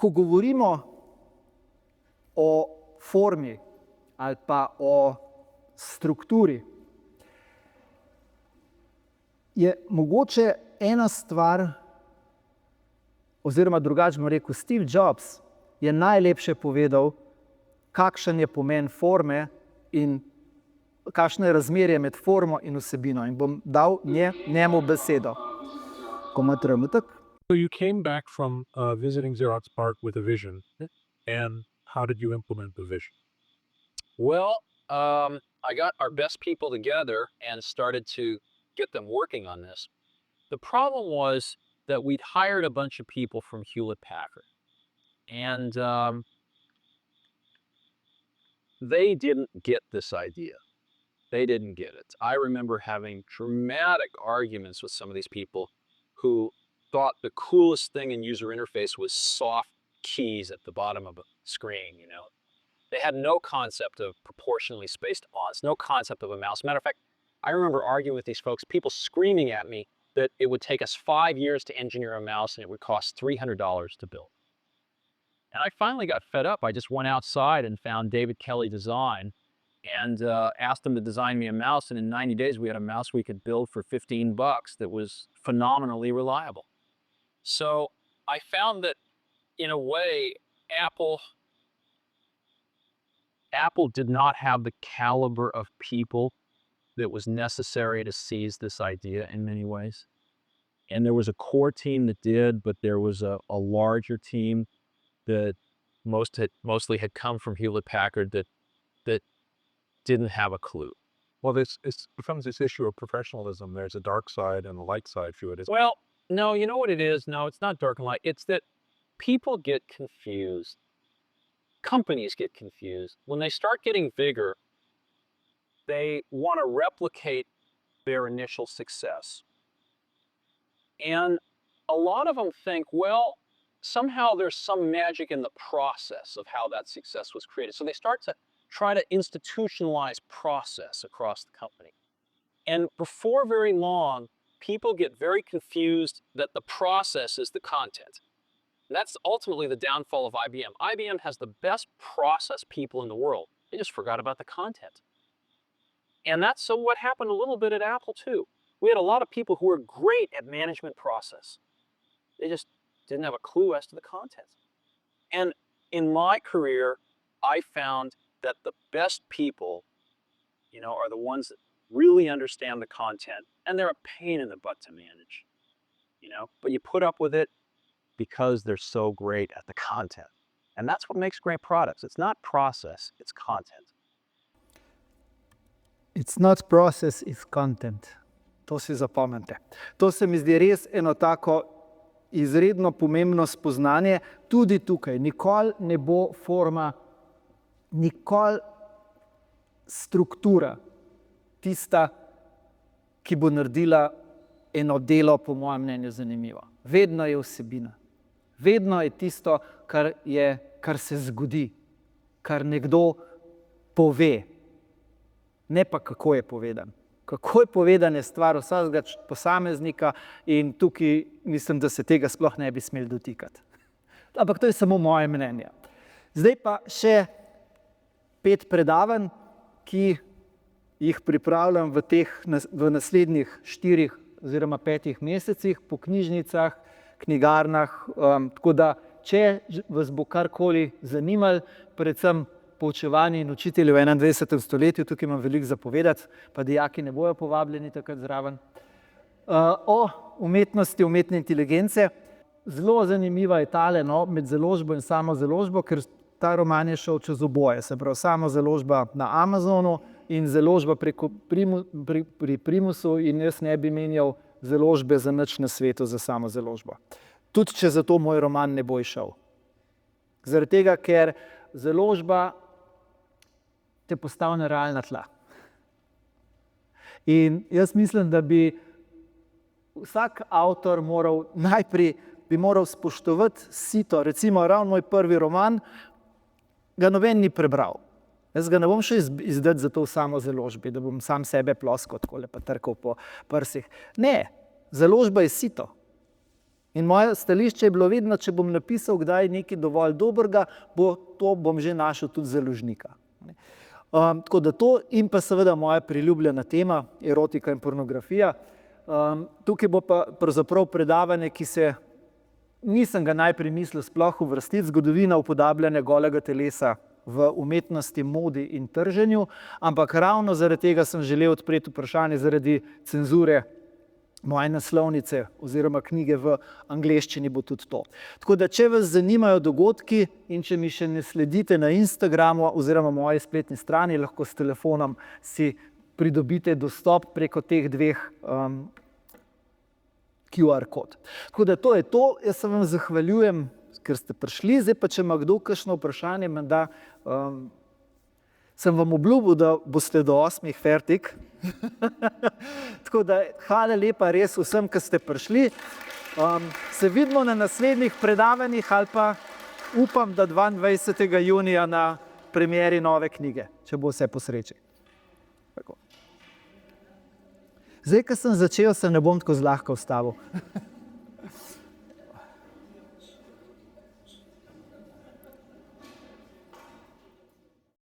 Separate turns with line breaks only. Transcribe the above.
ko govorimo o formi ali pa o strukturi, je mogoče ena stvar, oziroma drugače bom rekel, Steve Jobs je najlepše povedal, kakšen je pomen forme in kakšno je razmerje med formo in vsebino. In bom dal njemu besedo. Ko ima trenutek.
So you came back from visiting Xerox PARC with a vision, and how did you implement the vision?
Well, I got our best people together and started to get them working on this. The problem was that we'd hired a bunch of people from Hewlett-Packard, and they didn't get this idea. They didn't get it. I remember having dramatic arguments with some of these people who thought the coolest thing in user interface was soft keys at the bottom of a screen, you know. They had no concept of proportionally spaced fonts, no concept of a mouse. Matter of fact, I remember arguing with these folks, people screaming at me that it would take us 5 years to engineer a mouse and it would cost $300 to build. And I finally got fed up. I just went outside and found David Kelly Design and asked them to design me a mouse. And in 90 days, we had a mouse we could build for $15 that was phenomenally reliable. So I found that, in a way, Apple did not have the caliber of people that was necessary to seize this idea in many ways. And there was a core team that did, but there was a larger team that mostly had come from Hewlett-Packard that didn't have a clue.
Well, it becomes this issue of professionalism. There's a dark side and a light side to it.
Well, no, you know what it is? No, it's not dark and light. It's that people get confused. Companies get confused. When they start getting bigger, they want to replicate their initial success. And a lot of them think, well, somehow there's some magic in the process of how that success was created. So they start to try to institutionalize process across the company. And before very long, people get very confused that the process is the content. And that's ultimately the downfall of IBM. IBM has the best process people in the world. They just forgot about the content. And that's what happened a little bit at Apple too. We had a lot of people who were great at management process. They just didn't have a clue as to the content. And in my career, I found that the best people, you know, are the ones that really understand the content, and they're a pain in the butt to manage, you know, but you put up with it because they're so great at the content. And that's what makes great products. It's not process, it's content.
It's not process, it's content. To si zapomnite. To se mi zdi res eno tako izredno pomembno spoznanje. Tudi tukaj nikoli ne bo forma, nikoli struktura tista, ki bo naredila eno delo, po mojem mnenju, zanimivo. Vedno je vsebina. Vedno je tisto, kar se zgodi, kar nekdo pove. Ne pa kako je povedan. Kako je povedan je stvar vsakega posameznika in tukaj mislim, da se tega sploh ne bi smeli dotikati. Ampak to je samo moje mnenje. Zdaj pa še 5 predavanj, ki jih pripravljam v naslednjih 4 oziroma 5 mesecih po knjižnicah, knjigarnah. Tako da, če vas bo karkoli zanimalo, predvsem poučevanje in učitelji v 21. stoletju, tukaj imam veliko za povedati, pa dijaki ne bojo povabljeni takrat zraven. O umetnosti, umetne inteligence. Zelo zanimiva je tale, med založbo in samo založbo, ker ta roman je šel čez oboje. Se pravi, samo založba na Amazonu in založba pri Primusu, in jaz ne bi menjal založbe za nič na svetu za samo založbo. Tudi če za to moj roman ne bo išel. Zaradi tega, ker založba te postavi na realna tla. In jaz mislim, da bi vsak avtor najprej spoštovati sito. Recimo, ravno moj prvi roman, ga noben ni prebral. Jaz ga ne bom še izdati za to v samo založbi, da bom sam sebe ploskal takole pa trkal po prsih. Ne, založba je sito. In moje stališče je bilo vedno, če bom napisal kdaj nekaj dovolj dobrega, bom že našel tudi založnika. Tako da to in pa seveda moja priljubljena tema, erotika in pornografija. Tukaj bo pa pravzaprav predavanje, ki se nisem ga najprej mislil sploh uvrstiti, zgodovina upodabljanja golega telesa v umetnosti, modi in trženju, ampak ravno zaradi tega sem želel odpreti vprašanje zaradi cenzure moje naslovnice oziroma knjige v angleščini bo tudi to. Tako da, če vas zanimajo dogodki in če mi še ne sledite na Instagramu oziroma moji spletni strani, lahko s telefonom si pridobite dostop preko teh dveh QR kod. Tako da to je to, jaz se vam zahvaljujem, ker ste prišli, zdaj pa če ima kdo kakšno vprašanje, menda sem vam obljubil, da boste do 8 fertik. Tako da hvala lepa res vsem, ki ste prišli. Se vidimo na naslednjih predavanjih ali pa upam, da 22. junija na premieri nove knjige, če bo vse po sreči. Tako. Zdaj, ko sem začel, se ne bom tako zlahka ustavil.